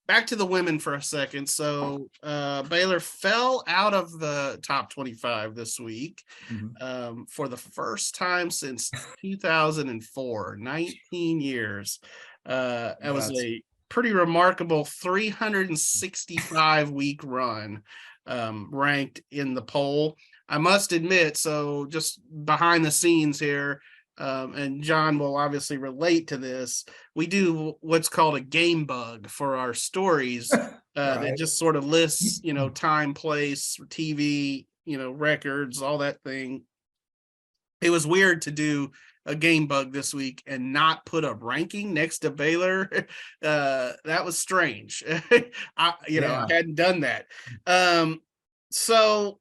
back to the women for a second. So Baylor fell out of the top 25 this week for the first time since 2004, 19 years. That was a pretty remarkable 365 week run, ranked in the poll. I must admit, so just behind the scenes here, and John will obviously relate to this. We do what's called a game bug for our stories, that just sort of lists, time, place, TV, records, all that thing. It was weird to do a game bug this week and not put a ranking next to Baylor. That was strange. I hadn't done that. So,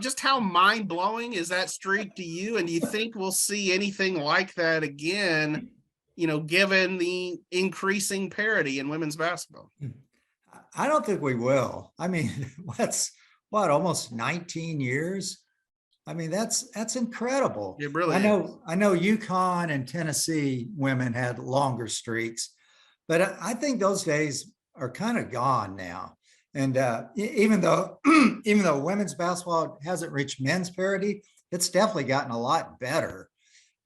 just how mind-blowing is that streak to you? And do you think we'll see anything like that again, given the increasing parity in women's basketball? I don't think we will. I mean, that's almost 19 years. I mean, that's incredible. It really I know UConn and Tennessee women had longer streaks, but I think those days are kind of gone now. And even though women's basketball hasn't reached men's parity, it's definitely gotten a lot better.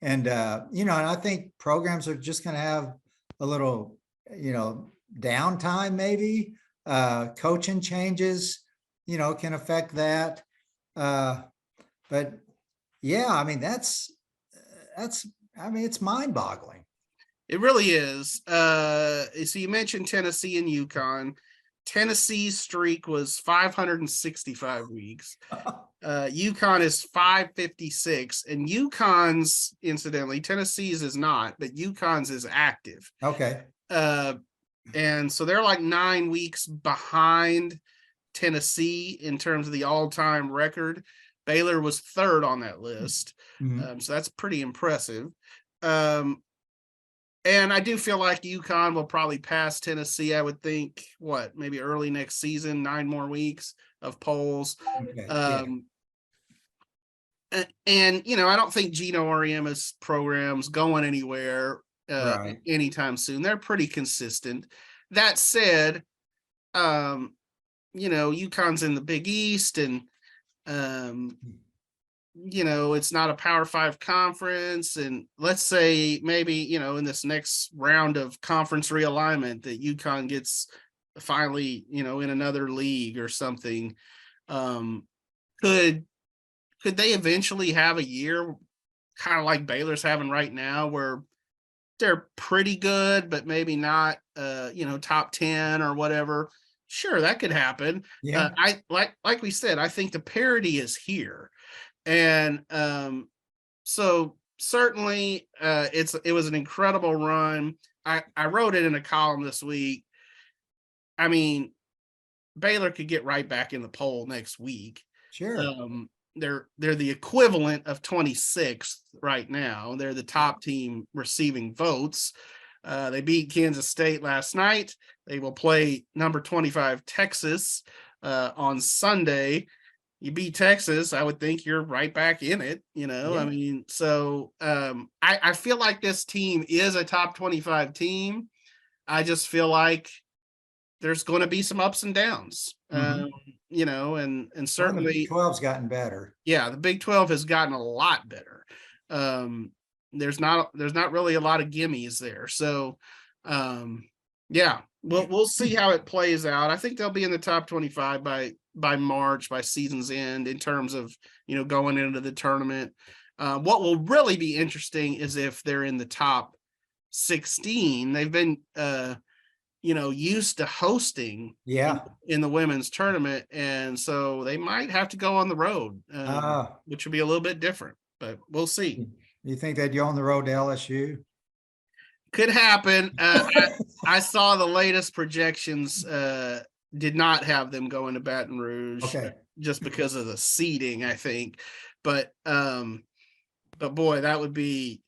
And and I think programs are just going to have a little, downtime maybe. Coaching changes, can affect that. But yeah, I mean, it's mind-boggling. It really is. So you mentioned Tennessee and UConn. Tennessee's streak was 565 weeks. UConn is 556, and UConn's, incidentally, Tennessee's is not, but UConn's is active. Okay. And so they're like 9 weeks behind Tennessee in terms of the all-time record. Baylor was third on that list. So that's pretty impressive. And I do feel like UConn will probably pass Tennessee. I would think, maybe early next season, 9 more weeks of polls. Okay. And, I don't think Gino Auriemma's program's going anywhere anytime soon. They're pretty consistent. That said, UConn's in the Big East, and it's not a Power 5 conference. And let's say maybe, in this next round of conference realignment that UConn gets finally, in another league or something. Could they eventually have a year kind of like Baylor's having right now, where they're pretty good, but maybe not, top 10 or whatever? Sure, that could happen. Yeah. I like we said, I think the parity is here. And so certainly it was an incredible run. I wrote it in a column this week. I mean, Baylor could get right back in the poll next week. Sure. They're the equivalent of 26th right now. They're the top team receiving votes. They beat Kansas State last night. They will play number 25 Texas on Sunday. You beat Texas, I would think you're right back in it, Yeah. I mean, so I feel like this team is a top 25 team. I just feel like there's going to be some ups and downs, and certainly the Big 12's gotten better. Yeah, the Big 12 has gotten a lot better. There's not really a lot of gimmies there. So, we'll see how it plays out. I think they'll be in the top 25 by March, by season's end, in terms of, going into the tournament. What will really be interesting is if they're in the top 16. They've been, used to hosting in the women's tournament. And so they might have to go on the road, which would be a little bit different, but we'll see. You think they'd go on the road to LSU? Could happen. I saw the latest projections did not have them going to Baton Rouge, just because of the seeding, I think. But boy, that would be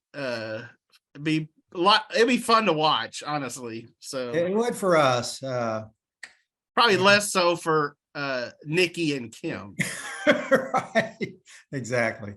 be a lot. It'd be fun to watch, honestly. So it would for us. Probably less so for Nikki and Kim. Right. Exactly.